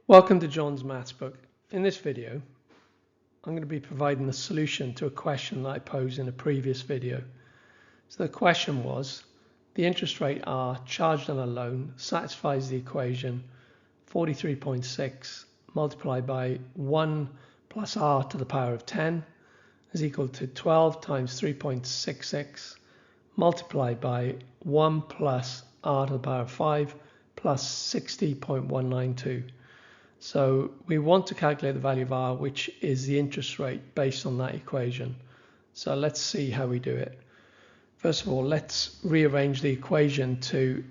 Welcome to John's Maths book. In this video, I'm going to be providing the solution to a question that I posed in a previous video. So the question was, the interest rate R charged on a loan satisfies the equation 43.6 multiplied by 1 plus R to the power of 10 is equal to 12 times 3.66 multiplied by 1 plus R to the power of 5 plus 60.192. So we want to calculate the value of R, which is the interest rate based on that equation. So let's see how we do it. First of all, let's rearrange the equation to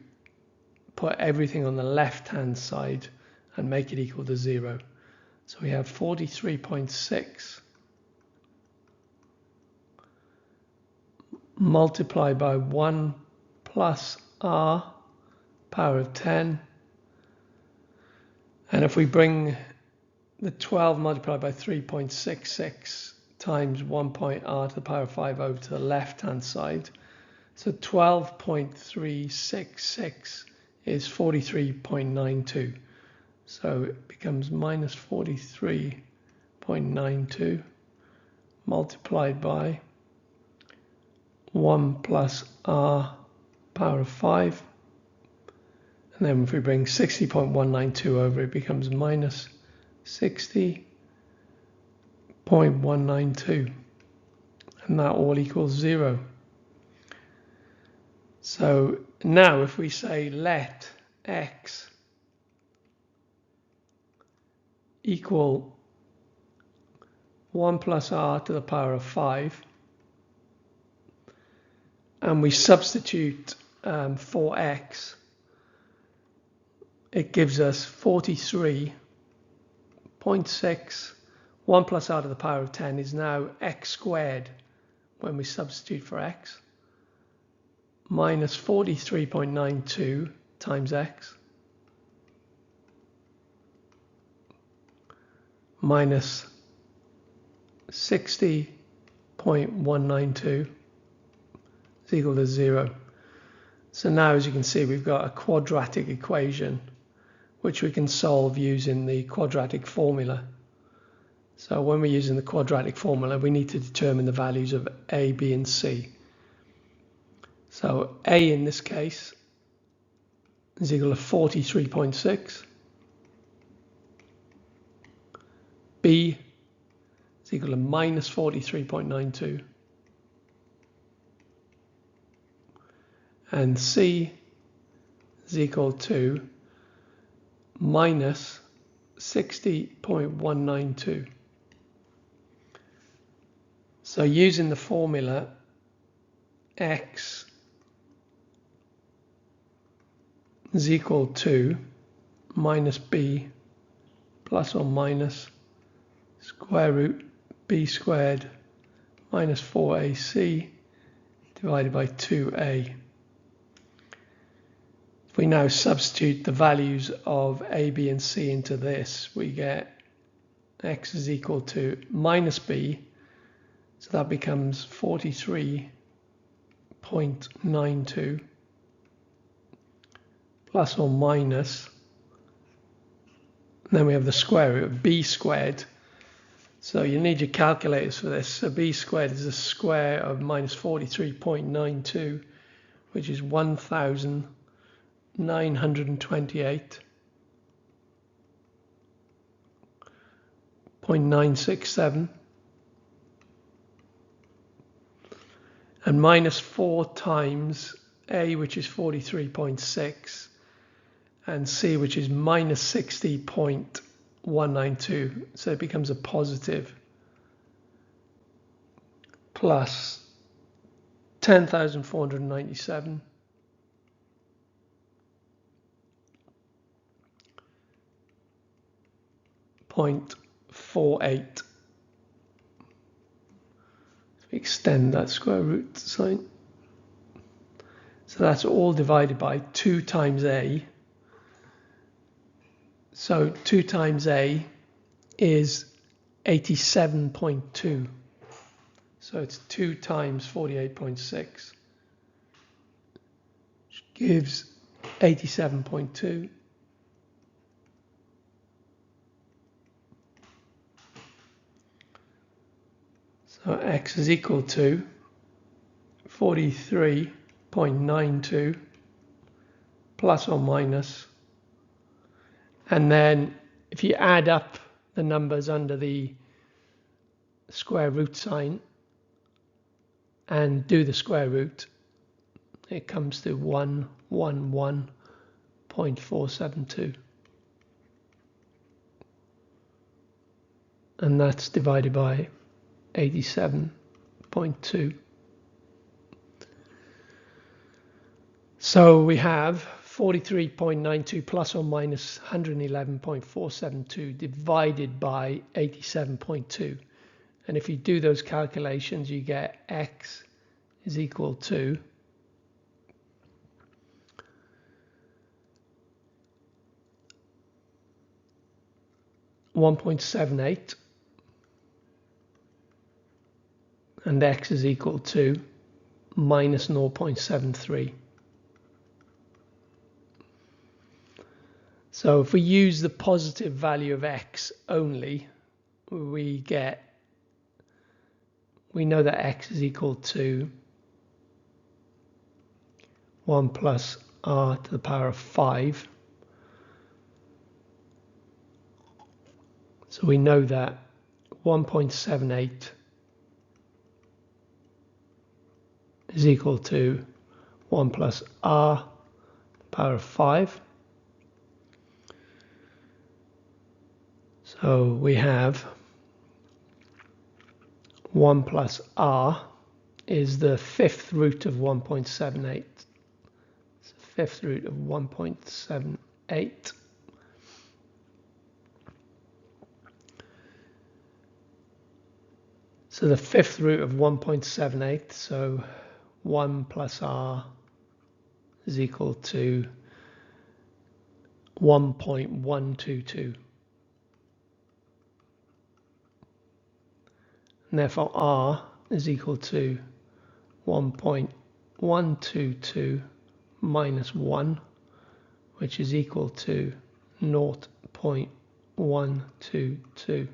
put everything on the left-hand side and make it equal to 0. So we have 43.6 multiplied by 1 plus R power of 10. And if we bring the 12 multiplied by 3.66 times 1 R to the power of 5 over to the left-hand side, so 12.366 is 43.92. So it becomes minus 43.92 multiplied by 1 plus R power of 5. And then if we bring 60.192 over, it becomes minus 60.192. And that all equals 0. So now if we say let x equal 1 plus R to the power of 5, and we substitute for x, it gives us 43.6. 1 plus R to the power of 10 is now x squared when we substitute for x, minus 43.92 times x, minus 60.192 is equal to 0. So now, as you can see, we've got a quadratic equation which we can solve using the quadratic formula. So when we're using the quadratic formula, we need to determine the values of a, b, and c. So a in this case is equal to 43.6. B is equal to minus 43.92. And C is equal to minus 60.192. So using the formula, x is equal to minus b plus or minus square root b squared minus 4ac divided by 2a. If we now substitute the values of a, b, and c into this, we get x is equal to minus b, so that becomes 43.92 plus or minus, and then we have the square root of b squared. So you need your calculators for this. So b squared is the square of minus 43.92, which is 1,928.967, and minus 4 times a, which is 43.6, and c, which is minus 60.192. So it becomes a positive, plus 10,497. 0.48. Extend that square root sign. So that's all divided by 2 times a. So 2 times a is 87.2. So it's 2 times 48.6, which gives 87.2. So x is equal to 43.92 plus or minus, and then if you add up the numbers under the square root sign and do the square root, it comes to 111.472, and that's divided by 87.2. So we have 43.92 plus or minus 111.472 divided by 87.2. And if you do those calculations, you get x is equal to 1.78, and x is equal to minus 0.73. So if we use the positive value of x only, we know that x is equal to 1 plus r to the power of 5. So we know that 1.78 is equal to 1 plus r to the power of 5. So we have 1 plus r is the fifth root of 1.78. It's the fifth root of 1.78. So the fifth root of 1.78, so 1 plus r is equal to 1.122. And therefore r is equal to 1.122 minus 1, which is equal to 0.122.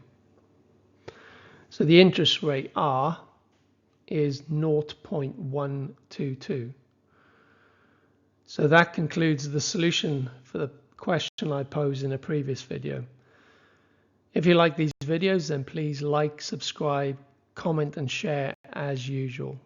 So the interest rate r is 0.122. So that concludes the solution for the question I posed in a previous video. If you like these videos, then please like, subscribe, comment and share as usual.